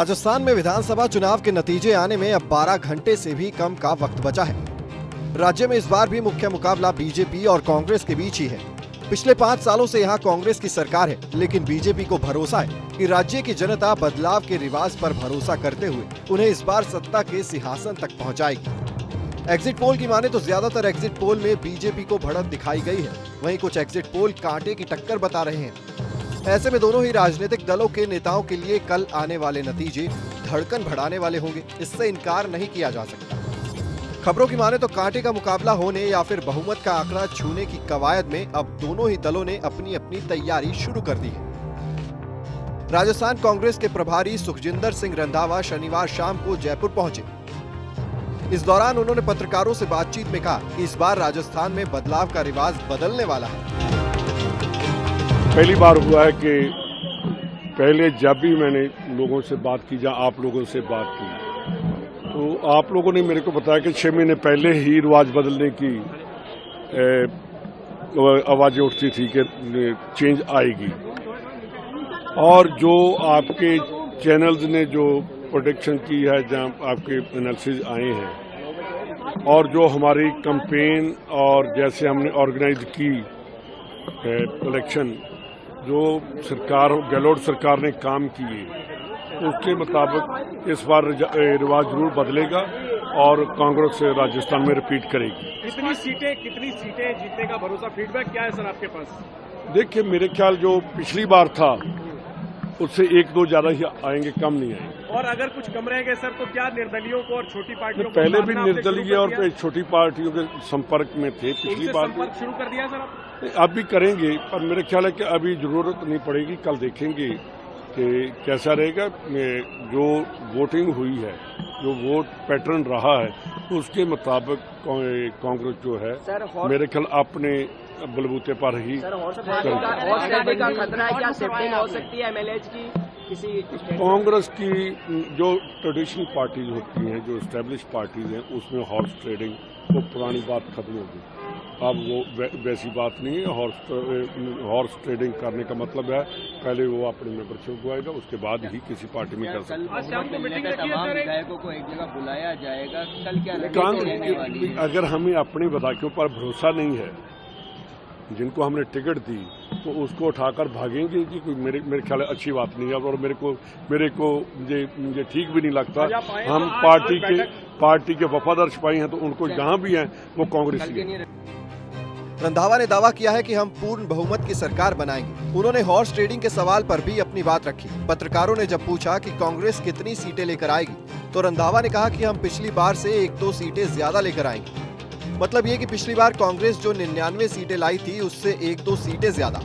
राजस्थान में विधानसभा चुनाव के नतीजे आने में अब 12 घंटे से भी कम का वक्त बचा है। राज्य में इस बार भी मुख्य मुकाबला बीजेपी और कांग्रेस के बीच ही है। पिछले 5 सालों से यहाँ कांग्रेस की सरकार है, लेकिन बीजेपी को भरोसा है कि राज्य की जनता बदलाव के रिवाज पर भरोसा करते हुए उन्हें इस बार सत्ता के सिंहासन तक पहुंचाएगी। एग्जिट पोल की माने तो ज्यादातर एग्जिट पोल में बीजेपी को बढ़त दिखाई गई है, वहीं कुछ एग्जिट पोल कांटे की टक्कर बता रहे हैं। ऐसे में दोनों ही राजनीतिक दलों के नेताओं के लिए कल आने वाले नतीजे धड़कन बढ़ाने वाले होंगे, इससे इनकार नहीं किया जा सकता। खबरों की माने तो कांटे का मुकाबला होने या फिर बहुमत का आंकड़ा छूने की कवायद में अब दोनों ही दलों ने अपनी अपनी तैयारी शुरू कर दी है। राजस्थान कांग्रेस के प्रभारी सुखजिंदर सिंह रंधावा शनिवार शाम को जयपुर पहुंचे। इस दौरान उन्होंने पत्रकारों से बातचीत में कहा कि इस बार राजस्थान में बदलाव का रिवाज बदलने वाला है। पहली बार हुआ है कि पहले जब भी मैंने लोगों से बात की या आप लोगों से बात की तो आप लोगों ने मेरे को बताया कि 6 महीने पहले ही रिवाज बदलने की आवाजें उठती थी कि चेंज आएगी, और जो आपके चैनल्स ने जो प्रोडिक्शन की है, जहां आपके एनालिसिस आए हैं और जो हमारी कैंपेन और जैसे हमने ऑर्गेनाइज की इलेक्शन जो सरकार गहलोत सरकार ने काम किए उसके मुताबिक इस बार रिवाज जरूर बदलेगा और कांग्रेस राजस्थान में रिपीट करेगी। कितनी सीटें जीतने का भरोसा, फीडबैक क्या है सर आपके पास? देखिए, मेरे ख्याल जो पिछली बार था उससे 1-2 ज्यादा ही आएंगे, कम नहीं आएंगे। और अगर कुछ कम रहेंगे सर तो क्या निर्दलीयों को और छोटी पार्टियों को? पहले भी निर्दलीय और छोटी पार्टियों के संपर्क में थे, पिछली बार संपर्क शुरू कर दिया सर आप? अब भी करेंगे, पर मेरे ख्याल है कि अभी जरूरत नहीं पड़ेगी। कल देखेंगे कि कैसा रहेगा। जो वोटिंग हुई है, जो वोट पैटर्न रहा है, उसके मुताबिक कांग्रेस जो है मेरे ख्याल अपने बलबूते पर ही कांग्रेस की जो ट्रेडिशनल पार्टीज होती हैं, जो एस्टेब्लिश पार्टीज हैं, उसमें हॉर्स ट्रेडिंग वो पुरानी बात खत्म होगी। अब वो वैसी बात नहीं है। हॉर्स ट्रेडिंग करने का मतलब है पहले वो अपनी मेंबरशिप गवाएगा, उसके बाद ही किसी पार्टी में कर सकता है। तमाम विधायकों को एक जगह बुलाया जाएगा। कल क्या अगर हमें अपनी विधायकों पर भरोसा नहीं है, जिनको हमने टिकट दी, तो उसको उठाकर भागेंगे कि कोई मेरे ख्याल अच्छी बात नहीं है, और मेरे को मुझे ठीक भी नहीं लगता। हम पार्टी के वफादार सिपाही हैं, तो उनको जहां भी हैं वो कांग्रेस ही। रंधावा ने दावा किया है कि हम पूर्ण बहुमत की सरकार बनाएंगे। उन्होंने हॉर्स ट्रेडिंग के सवाल पर भी अपनी बात रखी। पत्रकारों ने जब पूछा कि कांग्रेस कितनी सीटें लेकर आएगी, तो रंधावा ने कहा कि हम पिछली बार से 1-2 सीटें ज्यादा लेकर आएंगे। मतलब ये कि पिछली बार कांग्रेस जो 99 सीटें लाई थी, उससे 1-2 सीटें ज्यादा।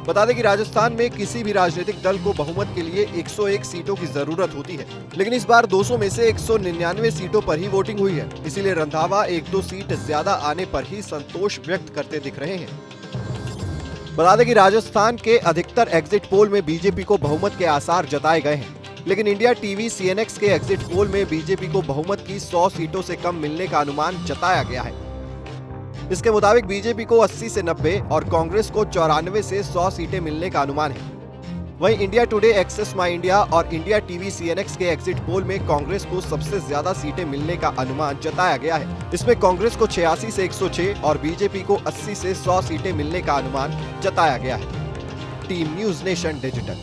बता दें कि राजस्थान में किसी भी राजनीतिक दल को बहुमत के लिए 101 सीटों की जरूरत होती है, लेकिन इस बार 200 में से 199 सीटों पर ही वोटिंग हुई है। इसीलिए रंधावा 1-2 सीट ज्यादा आने पर ही संतोष व्यक्त करते दिख रहे हैं। बता दें कि राजस्थान के अधिकतर एग्जिट पोल में बीजेपी को बहुमत के आसार जताए गए हैं, लेकिन इंडिया टीवी CNX के एग्जिट पोल में बीजेपी को बहुमत की 100 सीटों से कम मिलने का अनुमान जताया गया है। इसके मुताबिक बीजेपी को 80 से 90 और कांग्रेस को 94 से 100 सीटें मिलने का अनुमान है। वहीं इंडिया टुडे, एक्सेस माई इंडिया और इंडिया टीवी CNX के एग्जिट पोल में कांग्रेस को सबसे ज्यादा सीटें मिलने का अनुमान जताया गया है। इसमें कांग्रेस को 86 से 106 और बीजेपी को 80 से 100 सीटें मिलने का अनुमान जताया गया है। Team news nation digital.